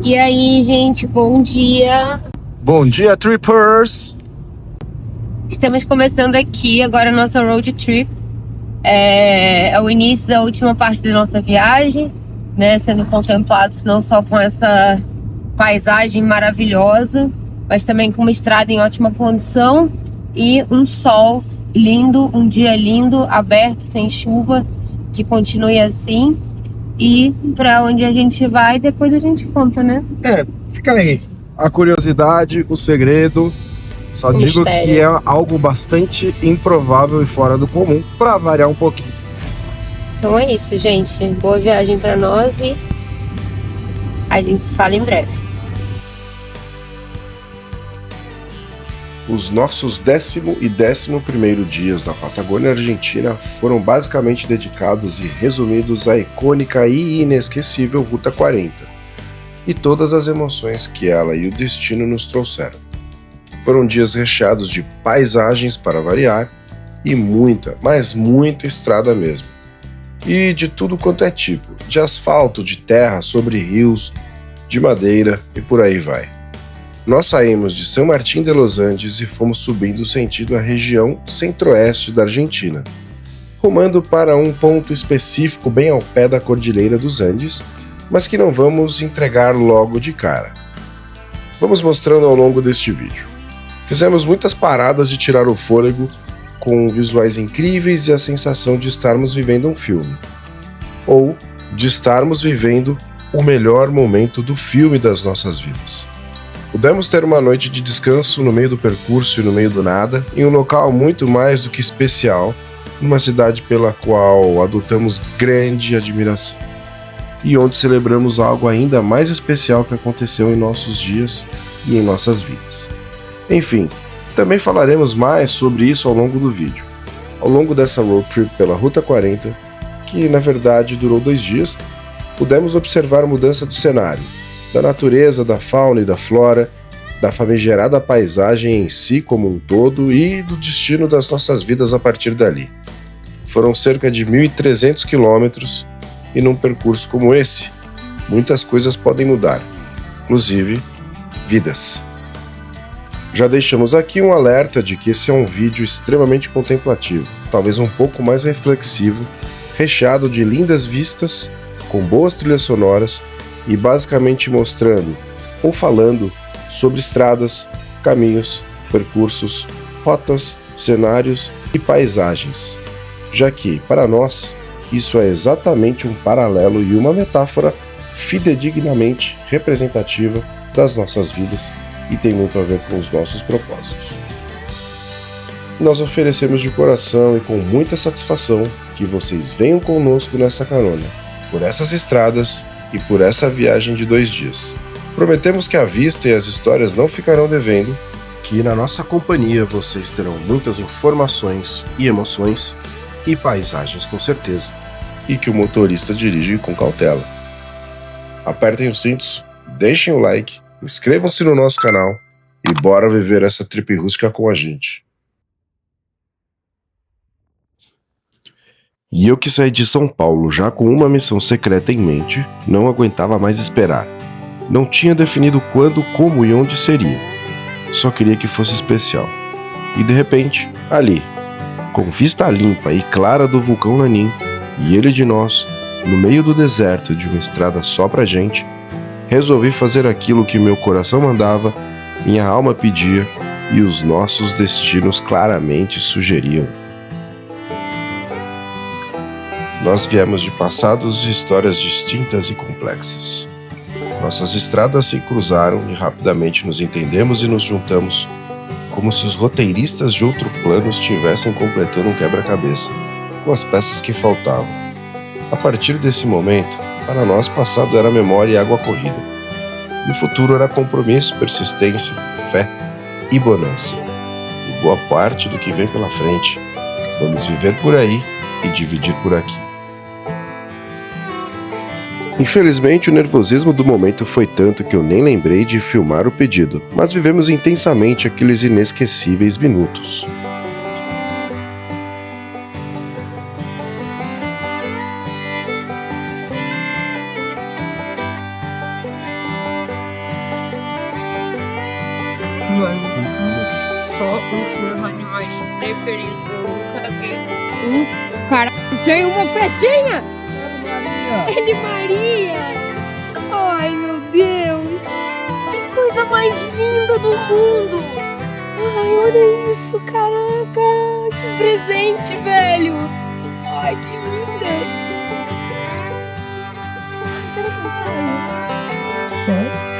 E aí, gente, bom dia. Bom dia, trippers! Estamos começando aqui agora a nossa road trip. É o início da última parte da nossa viagem, né? Sendo contemplados não só com essa paisagem maravilhosa, mas também com uma estrada em ótima condição e um sol lindo, um dia lindo, aberto, sem chuva, que continue assim. E para onde a gente vai, depois a gente conta, né? Fica aí. A curiosidade, o segredo. Só O digo mistério. que é algo bastante improvável e fora do comum, para variar um pouquinho. Então é isso, gente. Boa viagem para nós e a gente se fala em breve. Os nossos 10º e 11º dias na Patagônia Argentina foram basicamente dedicados e resumidos à icônica e inesquecível Ruta 40 e todas as emoções que ela e o destino nos trouxeram. Foram dias recheados de paisagens para variar e muita, mas muita estrada mesmo. E de tudo quanto é tipo, de asfalto, de terra, sobre rios, de madeira e por aí vai. Nós saímos de São Martín de los Andes e fomos subindo sentido a região centro-oeste da Argentina, rumando para um ponto específico bem ao pé da Cordilheira dos Andes, mas que não vamos entregar logo de cara. Vamos mostrando ao longo deste vídeo. Fizemos muitas paradas de tirar o fôlego, com visuais incríveis e a sensação de estarmos vivendo um filme. Ou de estarmos vivendo o melhor momento do filme das nossas vidas. Pudemos ter uma noite de descanso no meio do percurso e no meio do nada, em um local muito mais do que especial, numa cidade pela qual adotamos grande admiração. E onde celebramos algo ainda mais especial que aconteceu em nossos dias e em nossas vidas. Enfim, também falaremos mais sobre isso ao longo do vídeo. Ao longo dessa road trip pela Ruta 40, que na verdade durou 2 dias, pudemos observar a mudança do cenário, da natureza, da fauna e da flora, da famigerada paisagem em si como um todo e do destino das nossas vidas a partir dali. Foram cerca de 1.300 quilômetros e num percurso como esse, muitas coisas podem mudar, inclusive vidas. Já deixamos aqui um alerta de que esse é um vídeo extremamente contemplativo, talvez um pouco mais reflexivo, recheado de lindas vistas, com boas trilhas sonoras e basicamente mostrando ou falando sobre estradas, caminhos, percursos, rotas, cenários e paisagens, já que, para nós, isso é exatamente um paralelo e uma metáfora fidedignamente representativa das nossas vidas e tem muito a ver com os nossos propósitos. Nós oferecemos de coração e com muita satisfação que vocês venham conosco nessa carona, por essas estradas e por essa viagem de 2 dias. Prometemos que a vista e as histórias não ficarão devendo, que na nossa companhia vocês terão muitas informações e emoções e paisagens com certeza, e que o motorista dirige com cautela. Apertem os cintos, deixem o like, inscrevam-se no nosso canal e bora viver essa trip rústica com a gente. E eu que saí de São Paulo já com uma missão secreta em mente, não aguentava mais esperar. Não tinha definido quando, como e onde seria. Só queria que fosse especial. E de repente, ali, com vista limpa e clara do vulcão Lanín, e ele de nós, no meio do deserto de uma estrada só pra gente, resolvi fazer aquilo que meu coração mandava, minha alma pedia e os nossos destinos claramente sugeriam. Nós viemos de passados e histórias distintas e complexas. Nossas estradas se cruzaram e rapidamente nos entendemos e nos juntamos, como se os roteiristas de outro plano estivessem completando um quebra-cabeça, com as peças que faltavam. A partir desse momento, para nós passado era memória e água corrida. E o futuro era compromisso, persistência, fé e bonança. E boa parte do que vem pela frente, vamos viver por aí e dividir por aqui. Infelizmente, o nervosismo do momento foi tanto que eu nem lembrei de filmar o pedido, mas vivemos intensamente aqueles inesquecíveis minutos. só um dos meus animais preferidos. Eu nunca vi um cara tem uma pretinha! Ele Maria! Ai, meu Deus! Que coisa mais linda do mundo! Ai, olha isso, caraca! Que presente, velho! Ai, que lindas! Ai, será que eu saio? Sai?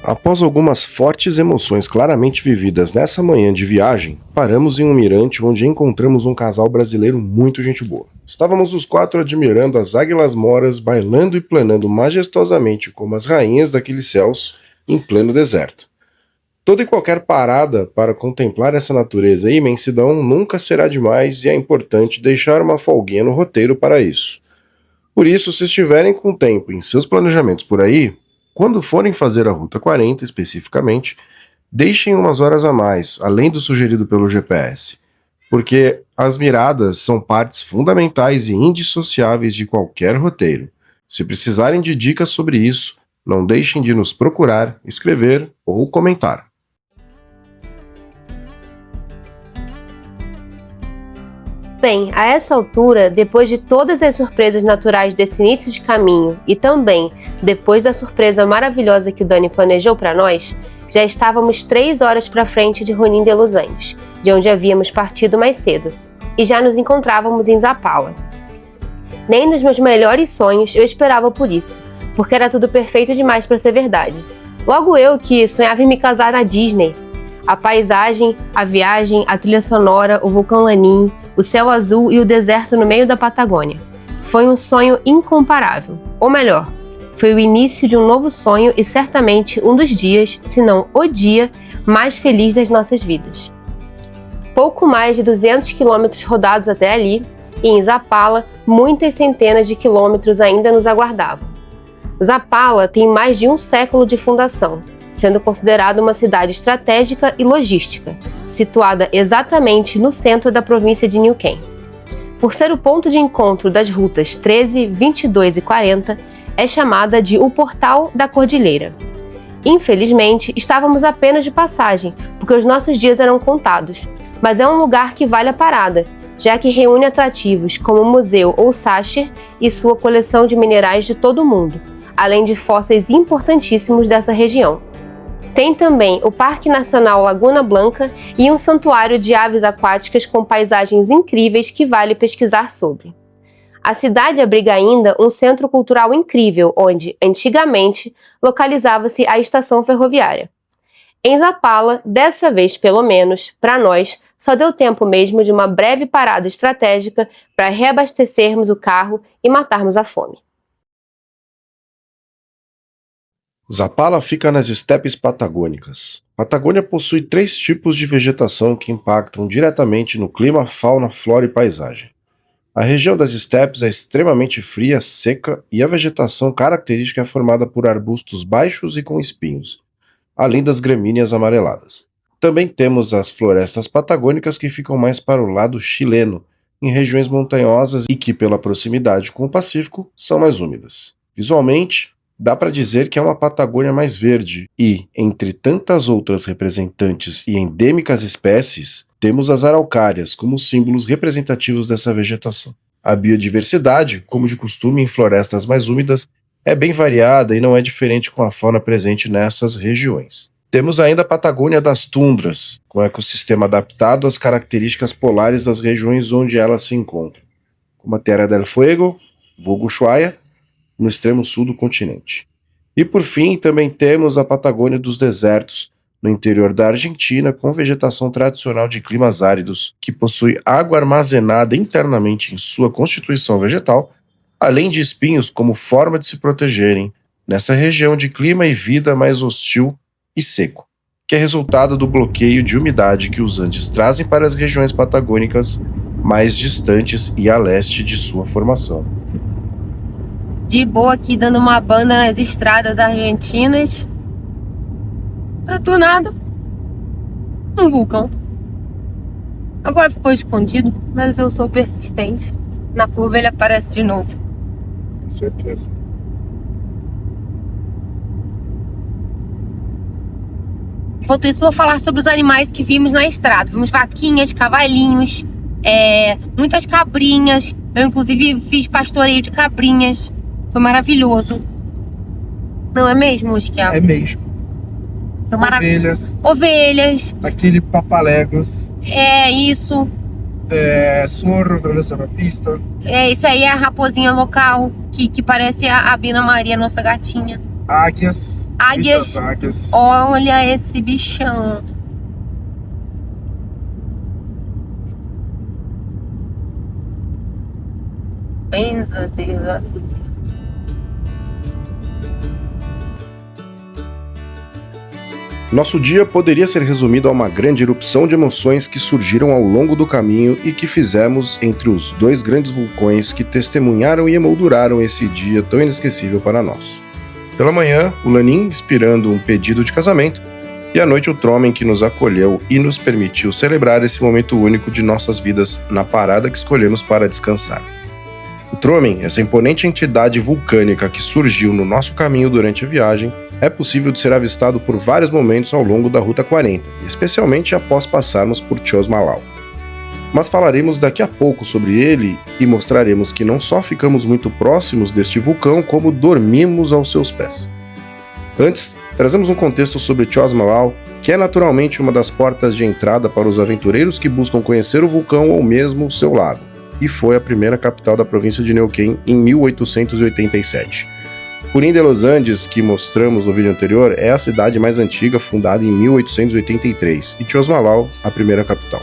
Após algumas fortes emoções claramente vividas nessa manhã de viagem, paramos em um mirante onde encontramos um casal brasileiro muito gente boa. Estávamos os quatro admirando as águilas moras bailando e planando majestosamente como as rainhas daqueles céus em pleno deserto. Toda e qualquer parada para contemplar essa natureza e imensidão nunca será demais e é importante deixar uma folguinha no roteiro para isso. Por isso, se estiverem com tempo em seus planejamentos por aí, quando forem fazer a Ruta 40 especificamente, deixem umas horas a mais, além do sugerido pelo GPS, porque as miradas são partes fundamentais e indissociáveis de qualquer roteiro. Se precisarem de dicas sobre isso, não deixem de nos procurar, escrever ou comentar. Bem, a essa altura, depois de todas as surpresas naturais desse início de caminho e também depois da surpresa maravilhosa que o Dani planejou para nós, já estávamos 3 horas para frente de Junín de los Andes, de onde havíamos partido mais cedo, e já nos encontrávamos em Zapala. Nem nos meus melhores sonhos eu esperava por isso, porque era tudo perfeito demais para ser verdade. Logo eu que sonhava em me casar na Disney. A paisagem, a viagem, a trilha sonora, o vulcão Lanín, o céu azul e o deserto no meio da Patagônia. Foi um sonho incomparável. Ou melhor, foi o início de um novo sonho e certamente um dos dias, se não o dia, mais feliz das nossas vidas. Pouco mais de 200 quilômetros rodados até ali, e em Zapala, muitas centenas de quilômetros ainda nos aguardavam. Zapala tem mais de um século de fundação, sendo considerada uma cidade estratégica e logística, situada exatamente no centro da província de Neuquén. Por ser o ponto de encontro das rutas 13, 22 e 40, é chamada de o Portal da Cordilheira. Infelizmente, estávamos apenas de passagem, porque os nossos dias eram contados, mas é um lugar que vale a parada, já que reúne atrativos como o Museu ou Sacher e sua coleção de minerais de todo o mundo, além de fósseis importantíssimos dessa região. Tem também o Parque Nacional Laguna Blanca e um santuário de aves aquáticas com paisagens incríveis que vale pesquisar sobre. A cidade abriga ainda um centro cultural incrível, onde, antigamente, localizava-se a estação ferroviária. Em Zapala, dessa vez pelo menos, para nós, só deu tempo mesmo de uma breve parada estratégica para reabastecermos o carro e matarmos a fome. Zapala fica nas estepes patagônicas. A Patagônia possui 3 tipos de vegetação que impactam diretamente no clima, fauna, flora e paisagem. A região das estepes é extremamente fria, seca e a vegetação característica é formada por arbustos baixos e com espinhos, além das gramíneas amareladas. Também temos as florestas patagônicas que ficam mais para o lado chileno, em regiões montanhosas e que, pela proximidade com o Pacífico, são mais úmidas. Visualmente, dá para dizer que é uma Patagônia mais verde e, entre tantas outras representantes e endêmicas espécies, temos as araucárias como símbolos representativos dessa vegetação. A biodiversidade, como de costume em florestas mais úmidas, é bem variada e não é diferente com a fauna presente nessas regiões. Temos ainda a Patagônia das tundras, com ecossistema adaptado às características polares das regiões onde elas se encontram, como a Terra del Fuego, vulgo Ushuaia, no extremo sul do continente. E por fim, também temos a Patagônia dos desertos, no interior da Argentina, com vegetação tradicional de climas áridos, que possui água armazenada internamente em sua constituição vegetal, além de espinhos como forma de se protegerem nessa região de clima e vida mais hostil e seco, que é resultado do bloqueio de umidade que os Andes trazem para as regiões patagônicas mais distantes e a leste de sua formação. De boa aqui, dando uma banda nas estradas argentinas. Do nada, um vulcão. Agora ficou escondido, mas eu sou persistente. Na curva ele aparece de novo. Com certeza. Enquanto isso, vou falar sobre os animais que vimos na estrada. Vimos vaquinhas, cavalinhos, muitas cabrinhas. Eu, inclusive, fiz pastoreio de cabrinhas. Foi maravilhoso. Não é mesmo, Luciano? É mesmo. Foi maravilhoso. Ovelhas. Aquele papaléguas. É isso. Sorro atravessando a pista. Isso aí é a raposinha local, que parece a Bina Maria, nossa gatinha. Águias. Águias. Águias. Olha esse bichão. Benza Deus. Nosso dia poderia ser resumido a uma grande erupção de emoções que surgiram ao longo do caminho e que fizemos entre os dois grandes vulcões que testemunharam e emolduraram esse dia tão inesquecível para nós. Pela manhã, o Lanin inspirando um pedido de casamento, e à noite o Tromen que nos acolheu e nos permitiu celebrar esse momento único de nossas vidas na parada que escolhemos para descansar. O Tromen, essa imponente entidade vulcânica que surgiu no nosso caminho durante a viagem, é possível de ser avistado por vários momentos ao longo da Ruta 40, especialmente após passarmos por Chosmalal. Mas falaremos daqui a pouco sobre ele e mostraremos que não só ficamos muito próximos deste vulcão, como dormimos aos seus pés. Antes, trazemos um contexto sobre Chosmalal, que é naturalmente uma das portas de entrada para os aventureiros que buscam conhecer o vulcão ou mesmo o seu lago, e foi a primeira capital da província de Neuquén em 1887. Purim de Los Andes, que mostramos no vídeo anterior, é a cidade mais antiga, fundada em 1883, e Chosmalal, a primeira capital.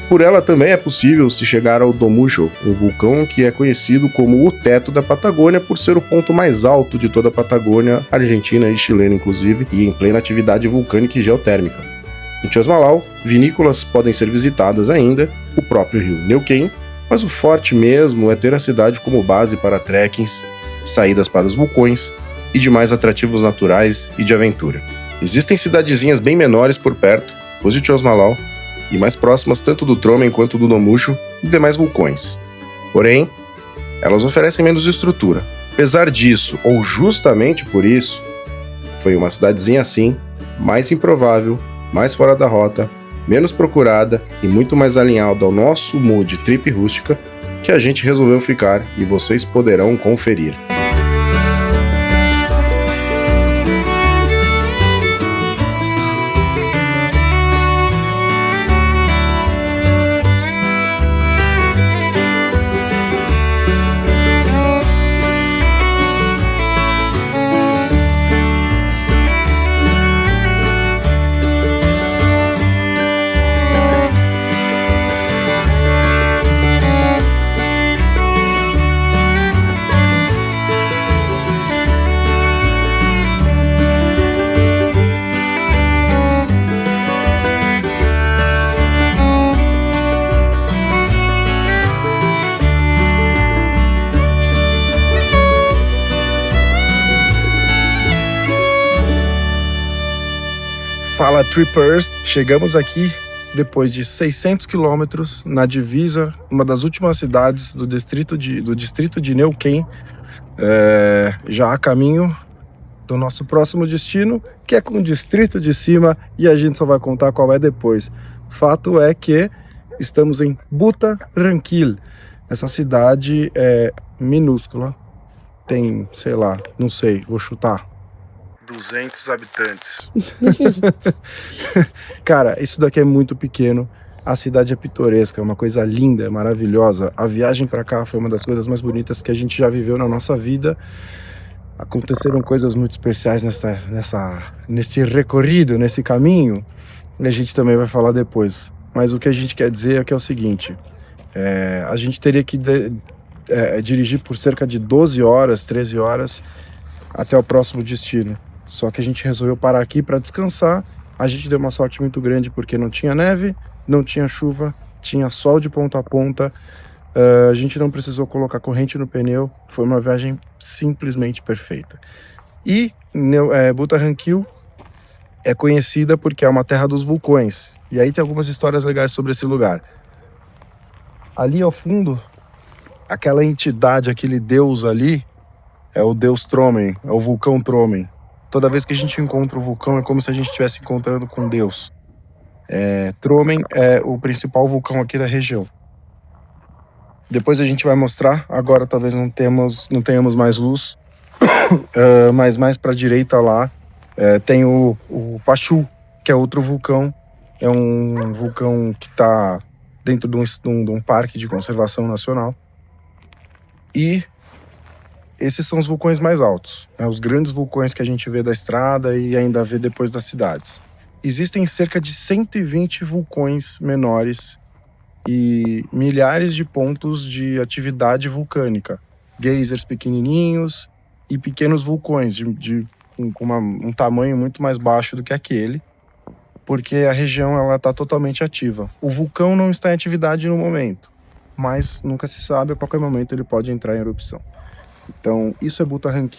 Por ela também é possível se chegar ao Domucho, um vulcão que é conhecido como o teto da Patagônia por ser o ponto mais alto de toda a Patagônia, argentina e chilena inclusive, e em plena atividade vulcânica e geotérmica. Em Chosmalal, vinícolas podem ser visitadas ainda, o próprio rio Neuquén, mas o forte mesmo é ter a cidade como base para trekkings, saídas para os vulcões e demais atrativos naturais e de aventura. Existem cidadezinhas bem menores por perto, os de Chosmalal, e mais próximas tanto do Tromen quanto do Domucho e demais vulcões. Porém, elas oferecem menos estrutura. Apesar disso, ou justamente por isso, foi uma cidadezinha assim, mais improvável, mais fora da rota, menos procurada e muito mais alinhada ao nosso mood trip rústica, que a gente resolveu ficar e vocês poderão conferir. Fala Trippers, chegamos aqui depois de 600 quilômetros na divisa, uma das últimas cidades do distrito de Neuquén, já a caminho do nosso próximo destino, que é com o distrito de cima, e a gente só vai contar qual é depois. Fato é que estamos em Buta Ranquil. Essa cidade é minúscula, tem, sei lá, não sei, vou chutar 200 habitantes. Cara, isso daqui é muito pequeno. A cidade é pitoresca, é uma coisa linda, é maravilhosa. A viagem pra cá foi uma das coisas mais bonitas que a gente já viveu na nossa vida. Aconteceram coisas muito especiais neste recorrido, nesse caminho, e a gente também vai falar depois. Mas o que a gente quer dizer é que é o seguinte: a gente teria que dirigir por cerca de 12 horas, 13 horas até o próximo destino. Só que a gente resolveu parar aqui para descansar. A gente deu uma sorte muito grande porque não tinha neve, não tinha chuva tinha sol de ponta a ponta, a gente não precisou colocar corrente no pneu, foi uma viagem simplesmente perfeita. E Butterhand é conhecida porque é uma terra dos vulcões, e aí tem algumas histórias legais sobre esse lugar. Ali ao fundo, aquela entidade, aquele deus ali, é o deus Tromen, é o vulcão Tromen. Toda vez que a gente encontra o vulcão é como se a gente estivesse encontrando com Deus. Tromen é o principal vulcão aqui da região. Depois a gente vai mostrar, agora talvez não tenhamos mais luz, mas mais para a direita lá tem o Pachú, que é outro vulcão. É um vulcão que está dentro de um parque de conservação nacional. E esses são os vulcões mais altos, né? Os grandes vulcões que a gente vê da estrada e ainda vê depois das cidades. Existem cerca de 120 vulcões menores e milhares de pontos de atividade vulcânica. Geysers pequenininhos e pequenos vulcões com um tamanho muito mais baixo do que aquele, porque a região está totalmente ativa. O vulcão não está em atividade no momento, mas nunca se sabe, a qualquer momento ele pode entrar em erupção. Então, isso é Butterhand,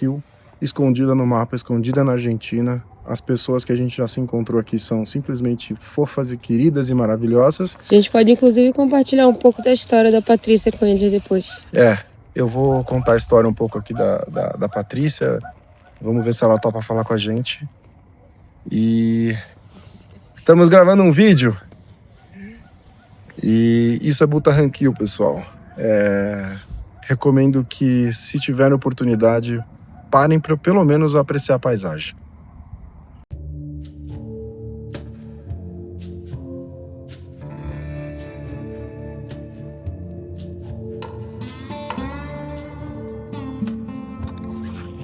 escondida no mapa, escondida na Argentina. As pessoas que a gente já se encontrou aqui são simplesmente fofas e queridas e maravilhosas. A gente pode, inclusive, compartilhar um pouco da história da Patrícia com eles depois. Eu vou contar a história um pouco aqui da Patrícia. Vamos ver se ela topa falar com a gente. E estamos gravando um vídeo. E isso é Butterhand, pessoal. Recomendo que, se tiverem oportunidade, parem para pelo menos apreciar a paisagem.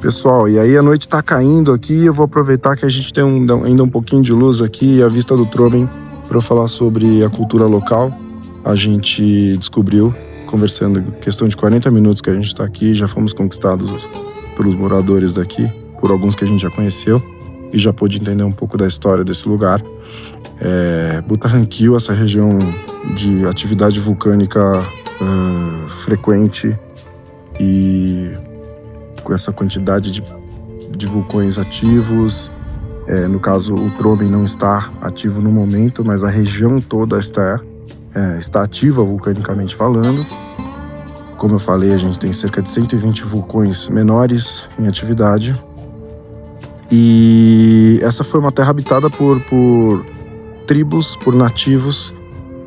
Pessoal, e aí a noite tá caindo aqui, eu vou aproveitar que a gente tem ainda um pouquinho de luz aqui, a vista do Tromen, para falar sobre a cultura local. A gente descobriu, conversando, questão de 40 minutos que a gente está aqui, já fomos conquistados pelos moradores daqui, por alguns que a gente já conheceu, e já pôde entender um pouco da história desse lugar. Butterhand, essa região de atividade vulcânica frequente e com essa quantidade de vulcões ativos. No caso, o Tromen não está ativo no momento, mas a região toda está ativa vulcanicamente falando. Como eu falei, a gente tem cerca de 120 vulcões menores em atividade. E essa foi uma terra habitada por tribos, por nativos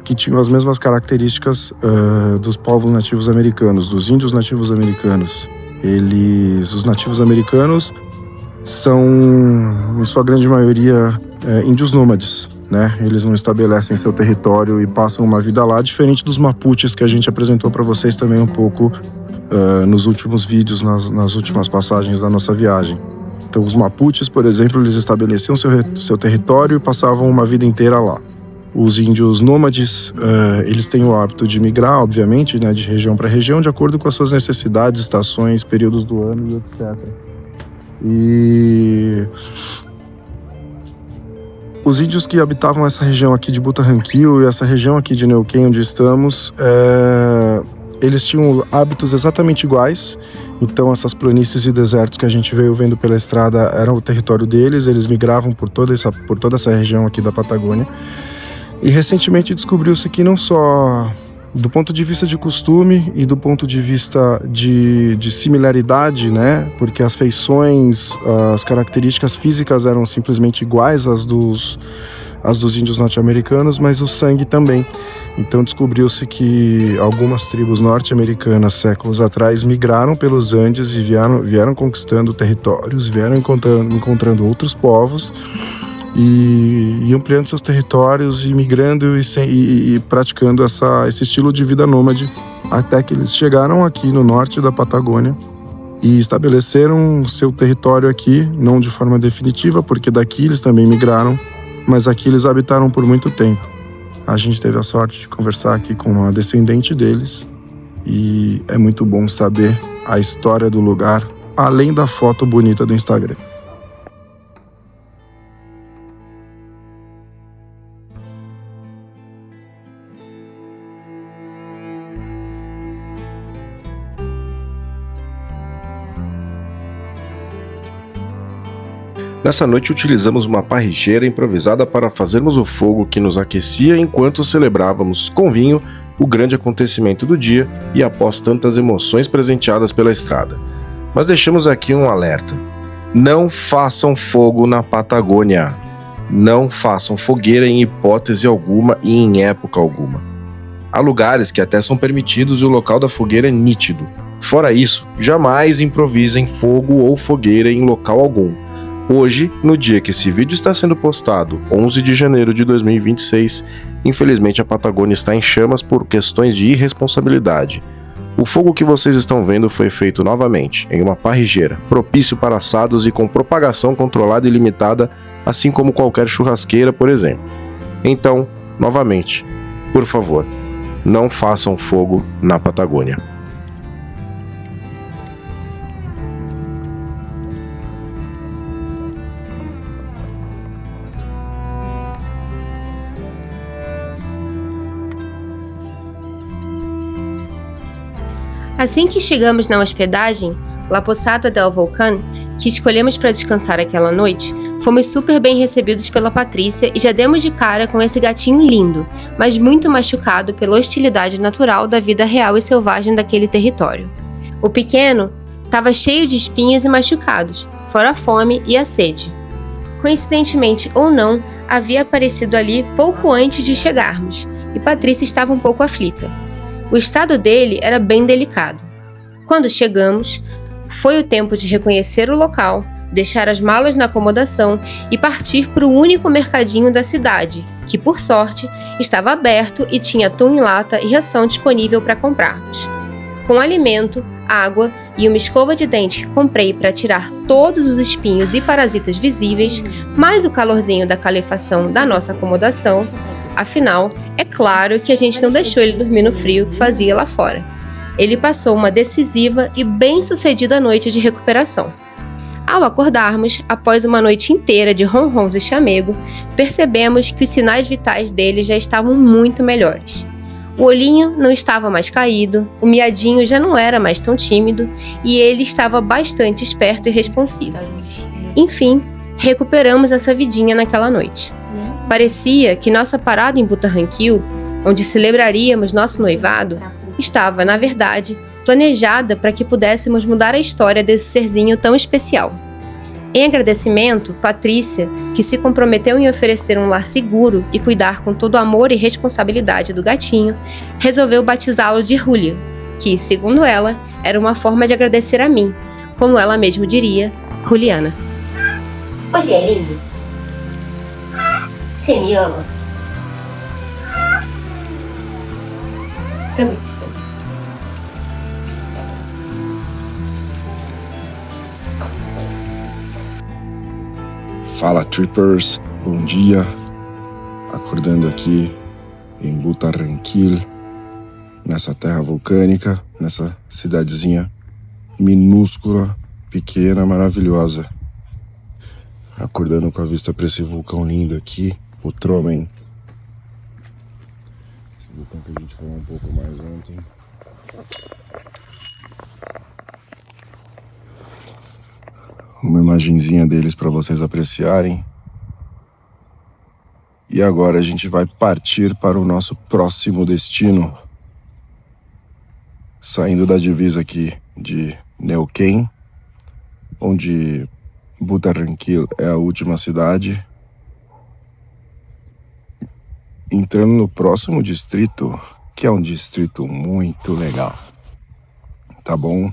que tinham as mesmas características dos povos nativos americanos, dos índios nativos americanos. Os nativos americanos são, em sua grande maioria, índios nômades, né? Eles não estabelecem seu território e passam uma vida lá, diferente dos mapuches que a gente apresentou para vocês também um pouco nos últimos vídeos, nas últimas passagens da nossa viagem. Então, os mapuches, por exemplo, eles estabeleciam seu território e passavam uma vida inteira lá. Os índios nômades, eles têm o hábito de migrar, obviamente, né, de região para região, de acordo com as suas necessidades, estações, períodos do ano e etc. E os índios que habitavam essa região aqui de Butterhand e essa região aqui de Neuquén, onde estamos, eles tinham hábitos exatamente iguais. Então, essas planícies e desertos que a gente veio vendo pela estrada eram o território deles. Eles migravam por toda essa região aqui da Patagônia. E recentemente descobriu-se que não só do ponto de vista de costume e do ponto de vista de similaridade, né? Porque as feições, as características físicas eram simplesmente iguais às dos índios norte-americanos, mas o sangue também. Então descobriu-se que algumas tribos norte-americanas séculos atrás migraram pelos Andes e vieram conquistando territórios, vieram encontrando outros povos e ampliando seus territórios e migrando e praticando esse estilo de vida nômade, até que eles chegaram aqui no norte da Patagônia e estabeleceram seu território aqui, não de forma definitiva, porque daqui eles também migraram, mas aqui eles habitaram por muito tempo. A gente teve a sorte de conversar aqui com uma descendente deles e é muito bom saber a história do lugar, além da foto bonita do Instagram. Nessa noite utilizamos uma parrigeira improvisada para fazermos o fogo que nos aquecia enquanto celebrávamos com vinho o grande acontecimento do dia e após tantas emoções presenteadas pela estrada. Mas deixamos aqui um alerta. Não façam fogo na Patagônia. Não façam fogueira em hipótese alguma e em época alguma. Há lugares que até são permitidos e o local da fogueira é nítido. Fora isso, jamais improvisem fogo ou fogueira em local algum. Hoje, no dia que esse vídeo está sendo postado, 11 de janeiro de 2026, infelizmente a Patagônia está em chamas por questões de irresponsabilidade. O fogo que vocês estão vendo foi feito novamente, em uma parrigeira, propício para assados e com propagação controlada e limitada, assim como qualquer churrasqueira, por exemplo. Então, novamente, por favor, não façam fogo na Patagônia. Assim que chegamos na hospedagem, La Posada del Volcán, que escolhemos para descansar aquela noite, fomos super bem recebidos pela Patrícia e já demos de cara com esse gatinho lindo, mas muito machucado pela hostilidade natural da vida real e selvagem daquele território. O pequeno estava cheio de espinhas e machucados, fora a fome e a sede. Coincidentemente ou não, havia aparecido ali pouco antes de chegarmos, e Patrícia estava um pouco aflita. O estado dele era bem delicado. Quando chegamos, foi o tempo de reconhecer o local, deixar as malas na acomodação e partir para o único mercadinho da cidade, que, por sorte, estava aberto e tinha atum em lata e ração disponível para comprarmos. Com alimento, água e uma escova de dente que comprei para tirar todos os espinhos e parasitas visíveis, mais o calorzinho da calefação da nossa acomodação. Afinal, é claro que a gente não deixou ele dormir no frio que fazia lá fora. Ele passou uma decisiva e bem-sucedida noite de recuperação. Ao acordarmos, após uma noite inteira de ronrons e chamego, percebemos que os sinais vitais dele já estavam muito melhores. O olhinho não estava mais caído, o miadinho já não era mais tão tímido e ele estava bastante esperto e responsivo. Enfim, recuperamos essa vidinha naquela noite. Parecia que nossa parada em Butterranquil, onde celebraríamos nosso noivado, estava, na verdade, planejada para que pudéssemos mudar a história desse serzinho tão especial. Em agradecimento, Patrícia, que se comprometeu em oferecer um lar seguro e cuidar com todo o amor e responsabilidade do gatinho, resolveu batizá-lo de Julia, que, segundo ela, era uma forma de agradecer a mim, como ela mesma diria, Juliana. Você é lindo? Você me ama? Também. Fala, Trippers, bom dia. Acordando aqui em Butterranquil, nessa terra vulcânica, nessa cidadezinha minúscula, pequena, maravilhosa. Acordando com a vista para esse vulcão lindo aqui, o Tromen. Esse vulcão que a gente falou um pouco mais ontem. Uma imagenzinha deles para vocês apreciarem. E agora a gente vai partir para o nosso próximo destino. Saindo da divisa aqui de Neuquén, onde Butterranquil é a última cidade. Entrando no próximo distrito, que é um distrito muito legal. Tá bom?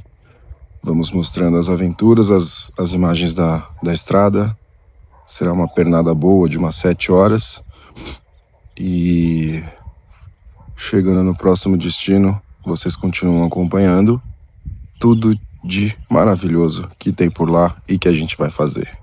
Vamos mostrando as aventuras, as imagens da estrada. Será uma pernada boa de umas 7 horas. E chegando no próximo destino, vocês continuam acompanhando tudo de maravilhoso que tem por lá e que a gente vai fazer.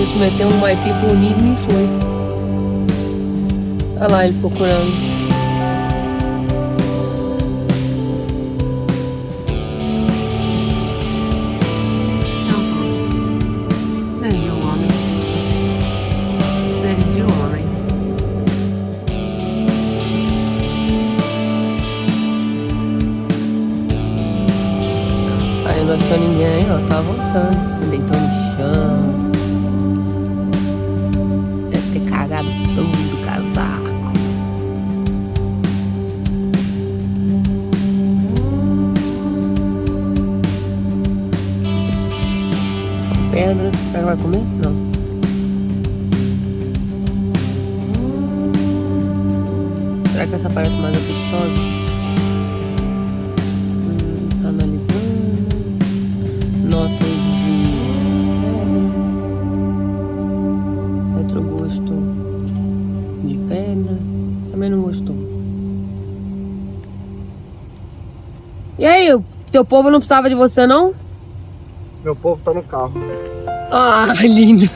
gente meteu um IP bonito e foi. Olha lá ele procurando. Perdi o homem. Perdi o homem. Aí não achou ninguém, ó, tá voltando. Deitou no chão. Deve ter cagado tudo do casaco. Pedra, será que vai comer? Não. Será que essa parece mais apetitosa? Tá analisando. Notas de pedra. Retrogosto de pedra. Também não gostou. E aí, o teu povo não precisava de você, não? Meu povo tá no carro. Ah, lindo.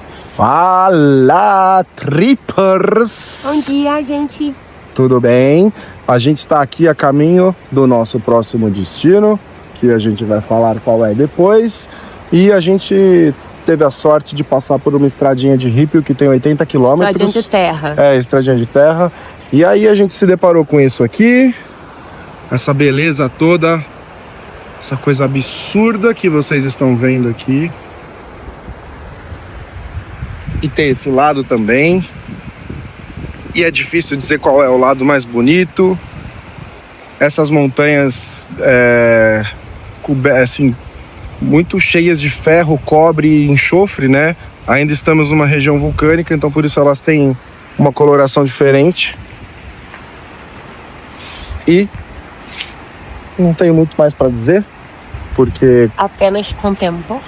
Fala, trippers! Bom dia, gente. Tudo bem? A gente está aqui a caminho do nosso próximo destino, que a gente vai falar qual é depois. E a gente teve a sorte de passar por uma estradinha de Ripio que tem 80 quilômetros. Estradinha de terra. É, estradinha de terra. E aí a gente se deparou com isso aqui. Essa beleza toda. Essa coisa absurda que vocês estão vendo aqui. E tem esse lado também. E é difícil dizer qual é o lado mais bonito. Essas montanhas assim, muito cheias de ferro, cobre e enxofre, né? Ainda estamos numa região vulcânica, então por isso elas têm uma coloração diferente. E não tenho muito mais para dizer, porque Apenas contemplar.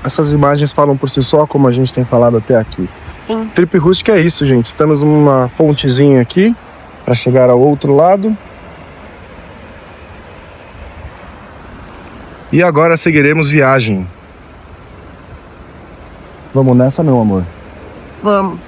essas imagens falam por si só, como a gente tem falado até aqui. Sim. Trip rústica é isso, gente. Estamos numa pontezinha aqui para chegar ao outro lado. E agora seguiremos viagem. Vamos nessa, meu amor? Vamos.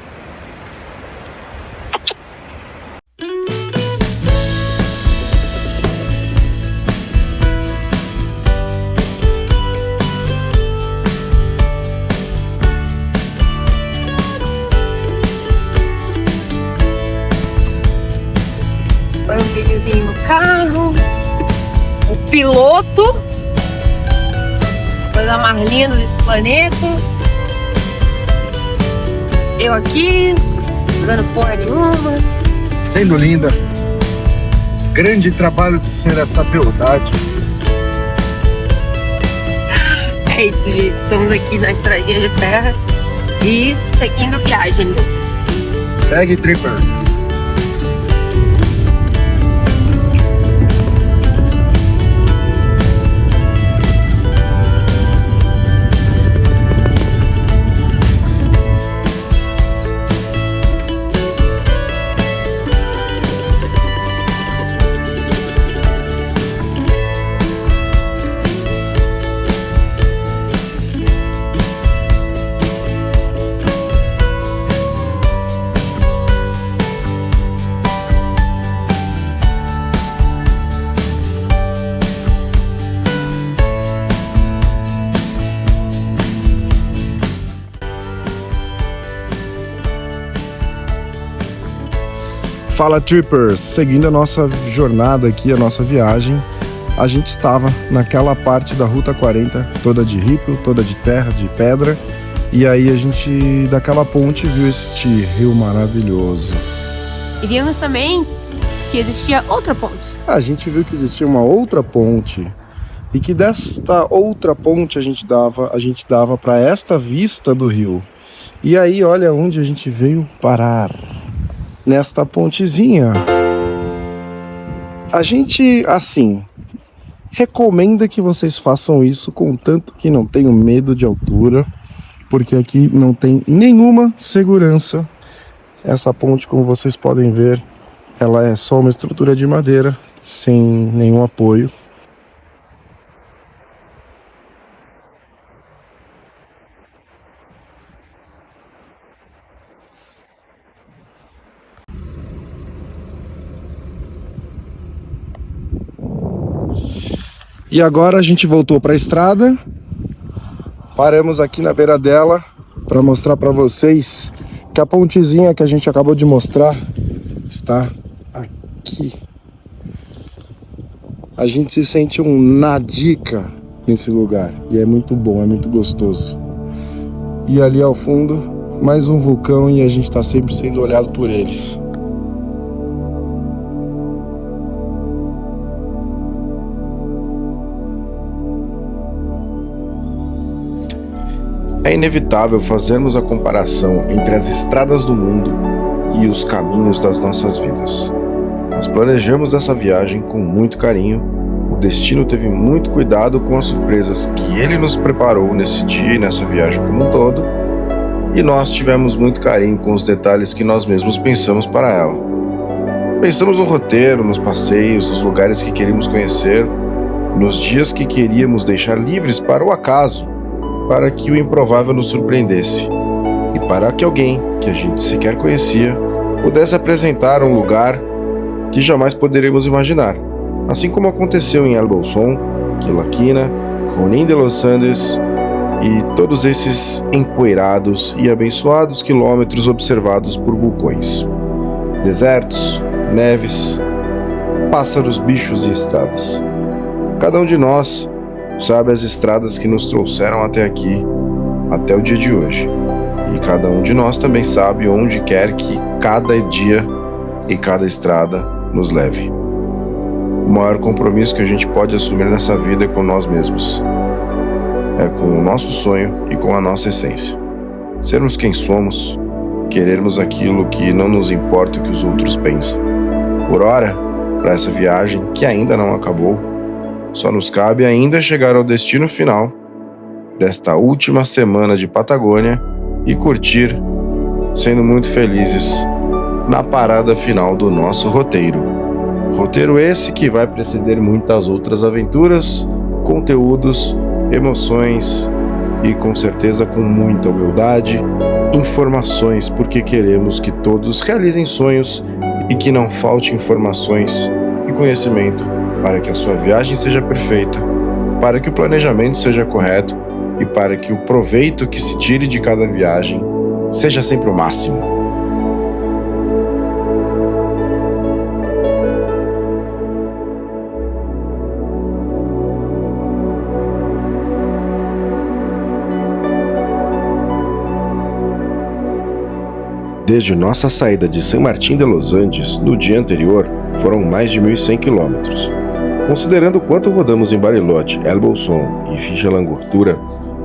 Põe um videozinho no carro. O piloto. Coisa mais linda desse planeta. Eu aqui, fazendo porra nenhuma. Sendo linda. Grande trabalho de ser essa beldade. É isso, gente. Estamos aqui na estradinha de terra e seguindo viagem. Segue, Trippers. Fala, Trippers! Seguindo a nossa jornada aqui, a nossa viagem, a gente estava naquela parte da Ruta 40, toda de ripio, toda de terra, de pedra, e aí a gente, daquela ponte, viu este rio maravilhoso. E vimos também que existia outra ponte. A gente viu que existia uma outra ponte, e que desta outra ponte a gente dava para esta vista do rio. E aí, olha onde a gente veio parar. Nesta pontezinha. A gente, assim, recomenda que vocês façam isso, contanto que não tenham medo de altura, porque aqui não tem nenhuma segurança. Essa ponte, como vocês podem ver, ela é só uma estrutura de madeira, sem nenhum apoio. E agora a gente voltou para a estrada. Paramos aqui na beira dela para mostrar para vocês que a pontezinha que a gente acabou de mostrar está aqui. A gente se sente um nadica nesse lugar e é muito bom, é muito gostoso. E ali ao fundo, mais um vulcão e a gente está sempre sendo olhado por eles. É inevitável fazermos a comparação entre as estradas do mundo e os caminhos das nossas vidas. Nós planejamos essa viagem com muito carinho, o destino teve muito cuidado com as surpresas que ele nos preparou nesse dia e nessa viagem como um todo, e nós tivemos muito carinho com os detalhes que nós mesmos pensamos para ela. Pensamos no roteiro, nos passeios, nos lugares que queríamos conhecer, nos dias que queríamos deixar livres para o acaso, para que o improvável nos surpreendesse e para que alguém que a gente sequer conhecia pudesse apresentar um lugar que jamais poderíamos imaginar, assim como aconteceu em El Bolsón, Quilaquina, Junín de los Andes e todos esses empoeirados e abençoados quilômetros observados por vulcões, desertos, neves, pássaros, bichos e estradas. Cada um de nós sabe as estradas que nos trouxeram até aqui, até o dia de hoje. E cada um de nós também sabe onde quer que cada dia e cada estrada nos leve. O maior compromisso que a gente pode assumir nessa vida é com nós mesmos. É com o nosso sonho e com a nossa essência. Sermos quem somos, querermos aquilo que não nos importa o que os outros pensam. Por hora, para essa viagem que ainda não acabou, só nos cabe ainda chegar ao destino final desta última semana de Patagônia e curtir, sendo muito felizes, na parada final do nosso roteiro. Roteiro esse que vai preceder muitas outras aventuras, conteúdos, emoções e com certeza com muita humildade, informações, porque queremos que todos realizem sonhos e que não falte informações e conhecimento para que a sua viagem seja perfeita, para que o planejamento seja correto e para que o proveito que se tire de cada viagem seja sempre o máximo. Desde nossa saída de San Martín de los Andes no dia anterior, foram mais de 1.100 quilômetros. Considerando quanto rodamos em Bariloche, El Bolsón e Fichilangurtura,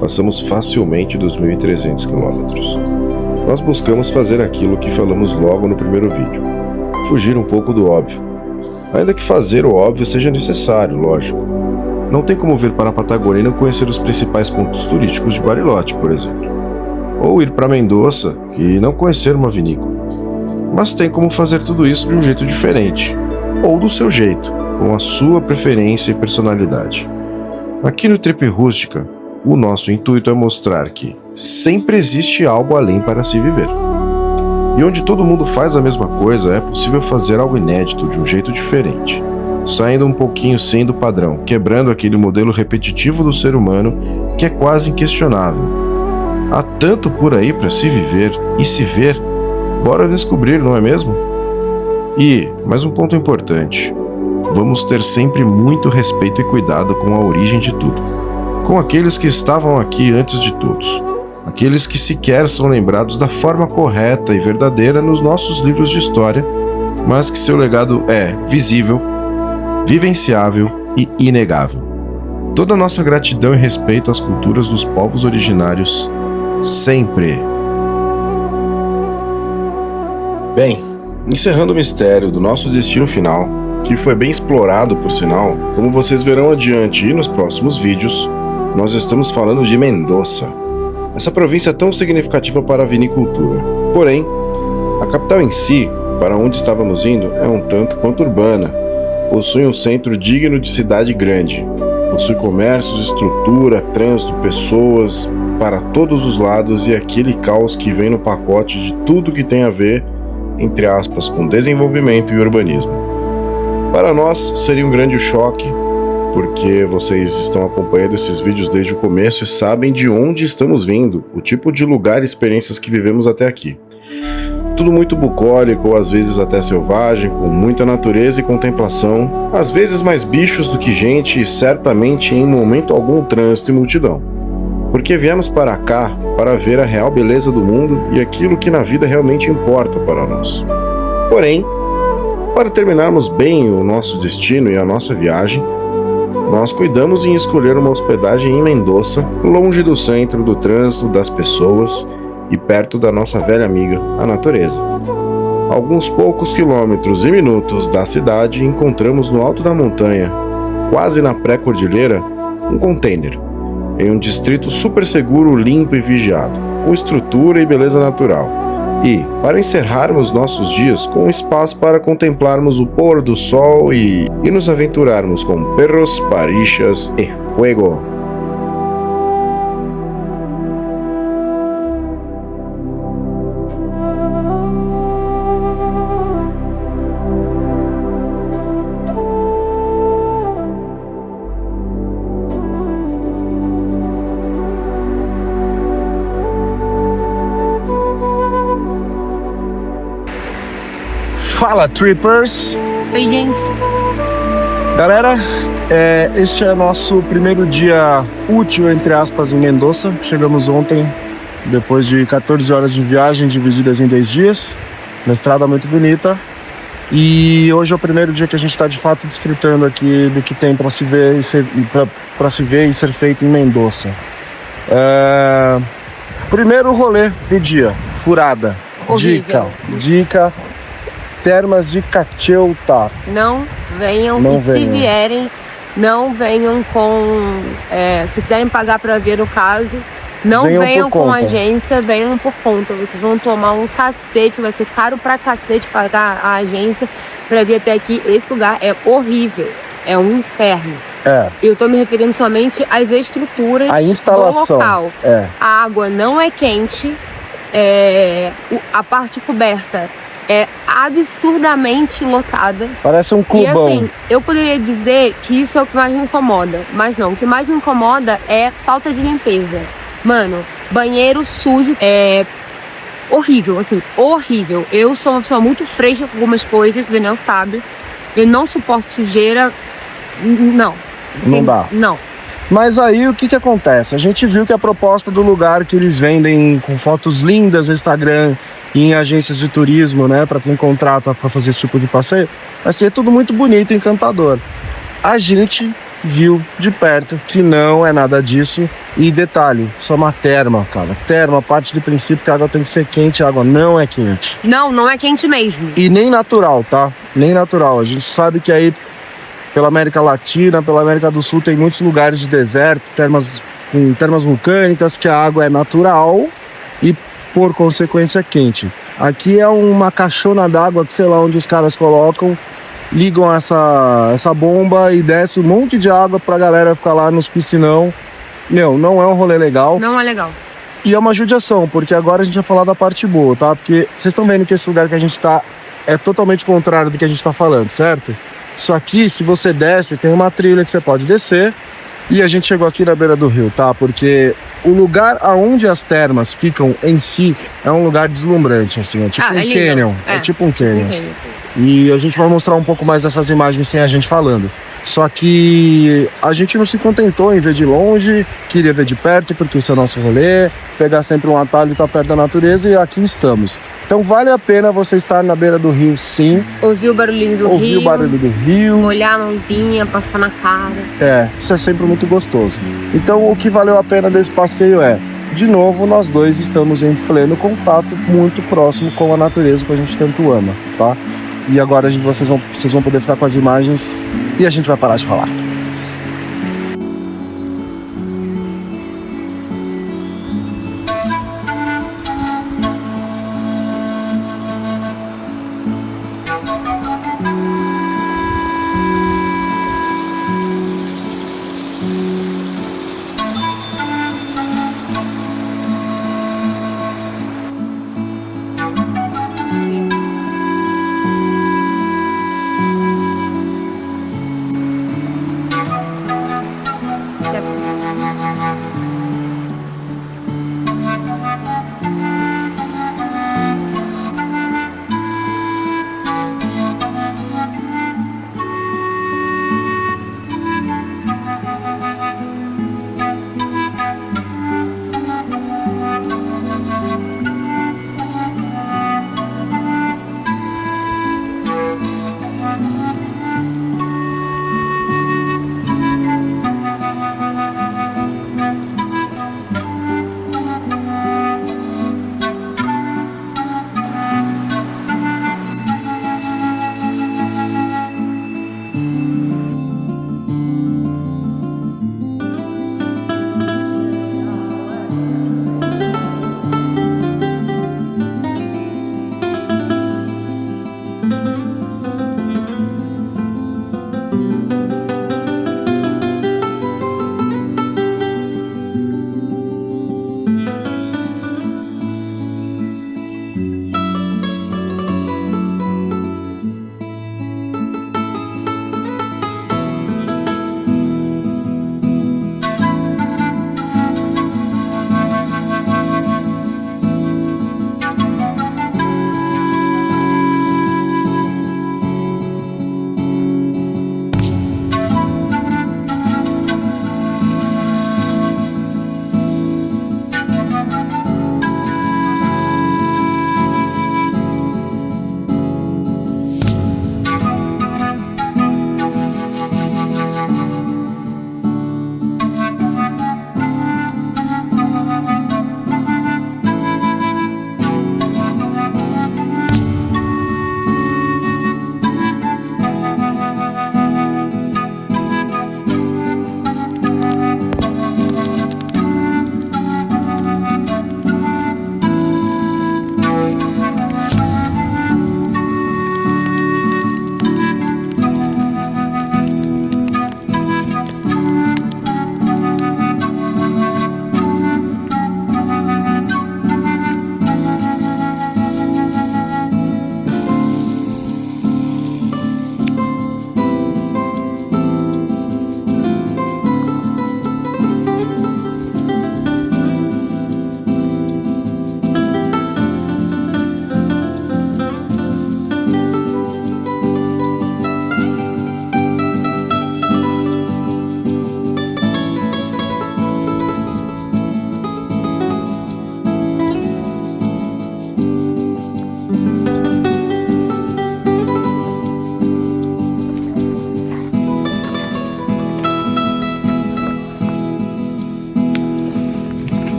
passamos facilmente dos 1.300 quilômetros. Nós buscamos fazer aquilo que falamos logo no primeiro vídeo, fugir um pouco do óbvio. Ainda que fazer o óbvio seja necessário, lógico. Não tem como vir para a Patagônia e não conhecer os principais pontos turísticos de Bariloche, por exemplo. Ou ir para Mendoza e não conhecer uma vinícola. Mas tem como fazer tudo isso de um jeito diferente, ou do seu jeito, com a sua preferência e personalidade. Aqui no Trip Rústica, o nosso intuito é mostrar que sempre existe algo além para se viver. E onde todo mundo faz a mesma coisa, é possível fazer algo inédito de um jeito diferente, saindo um pouquinho sem do padrão, quebrando aquele modelo repetitivo do ser humano que é quase inquestionável. Há tanto por aí para se viver e se ver, bora descobrir, não é mesmo? E, mais um ponto importante, vamos ter sempre muito respeito e cuidado com a origem de tudo, com aqueles que estavam aqui antes de todos, aqueles que sequer são lembrados da forma correta e verdadeira nos nossos livros de história, mas que seu legado é visível, vivenciável e inegável. Toda a nossa gratidão e respeito às culturas dos povos originários, sempre. Bem, encerrando o mistério do nosso destino final, que foi bem explorado por sinal, como vocês verão adiante e nos próximos vídeos, nós estamos falando de Mendoza. Essa província é tão significativa para a vinicultura. Porém, a capital em si, para onde estávamos indo, é um tanto quanto urbana. Possui um centro digno de cidade grande. Possui comércios, estrutura, trânsito, pessoas para todos os lados e aquele caos que vem no pacote de tudo que tem a ver, entre aspas, com desenvolvimento e urbanismo. Para nós seria um grande choque, porque vocês estão acompanhando esses vídeos desde o começo e sabem de onde estamos vindo, o tipo de lugar e experiências que vivemos até aqui. Tudo muito bucólico, ou às vezes até selvagem, com muita natureza e contemplação, às vezes mais bichos do que gente e certamente em momento algum trânsito e multidão. Porque viemos para cá para ver a real beleza do mundo e aquilo que na vida realmente importa para nós. Porém, para terminarmos bem o nosso destino e a nossa viagem, nós cuidamos em escolher uma hospedagem em Mendoza, longe do centro do trânsito das pessoas e perto da nossa velha amiga, a natureza. Alguns poucos quilômetros e minutos da cidade, encontramos no alto da montanha, quase na pré-cordilheira, um container, em um distrito super seguro, limpo e vigiado, com estrutura e beleza natural. E, para encerrarmos nossos dias com espaço para contemplarmos o pôr do sol e nos aventurarmos com perros, parixas e fuego. Fala, Trippers! Oi, gente. Galera, este é nosso primeiro dia útil, entre aspas, em Mendoza. Chegamos ontem, depois de 14 horas de viagem, divididas em 10 dias. Uma estrada muito bonita. E hoje é o primeiro dia que a gente está, de fato, desfrutando aqui do que tem para se ver e ser feito em Mendoza. Primeiro rolê do dia, furada. Horrível. Dica. Termas de Cacheuta. Não venham, se vierem, não venham com... se quiserem pagar para ver o caso, não venham com agência, venham por conta. Vocês vão tomar um cacete, vai ser caro pra cacete pagar a agência para vir até aqui. Esse lugar é horrível, é um inferno. Eu tô me referindo somente às estruturas, a instalação do local. A água não é quente, a parte coberta é absurdamente lotada. Parece um clubão. E assim, eu poderia dizer que isso é o que mais me incomoda. Mas não, o que mais me incomoda é falta de limpeza. Mano, banheiro sujo é horrível, assim, horrível. Eu sou uma pessoa muito fresca com algumas coisas, o Daniel sabe. Eu não suporto sujeira. Não. Assim, não dá. Não. Mas aí o que acontece? A gente viu que a proposta do lugar que eles vendem com fotos lindas no Instagram e em agências de turismo, né, para quem contrata para fazer esse tipo de passeio, vai ser tudo muito bonito e encantador. A gente viu de perto que não é nada disso. E detalhe, só uma terma, cara. Terma, parte de princípio que a água tem que ser quente, a água não é quente. Não é quente mesmo. E nem natural, tá? Nem natural. A gente sabe que aí pela América Latina, pela América do Sul, tem muitos lugares de deserto, com termas vulcânicas, que a água é natural e, por consequência, quente. Aqui é uma caixona d'água que, sei lá, onde os caras colocam, ligam essa bomba e desce um monte de água pra galera ficar lá nos piscinão. Meu, não é um rolê legal. Não é legal. E é uma judiação, porque agora a gente vai falar da parte boa, tá? Porque vocês estão vendo que esse lugar que a gente tá é totalmente contrário do que a gente tá falando, certo? Isso aqui, se você desce, tem uma trilha que você pode descer. E a gente chegou aqui na beira do rio, tá? Porque o lugar aonde as termas ficam em si é um lugar deslumbrante, assim. É tipo um canyon. É tipo um canyon. E a gente vai mostrar um pouco mais dessas imagens sem a gente falando. Só que a gente não se contentou em ver de longe, queria ver de perto, porque esse é o nosso rolê, pegar sempre um atalho e estar perto da natureza, e aqui estamos. Então vale a pena você estar na beira do rio, sim. Ouvir o barulhinho do rio. Ouvir o barulho do rio. Molhar a mãozinha, passar na cara. Isso é sempre muito gostoso. Então o que valeu a pena desse passeio de novo, nós dois estamos em pleno contato, muito próximo com a natureza que a gente tanto ama, tá? E agora vocês vão poder ficar com as imagens e a gente vai parar de falar.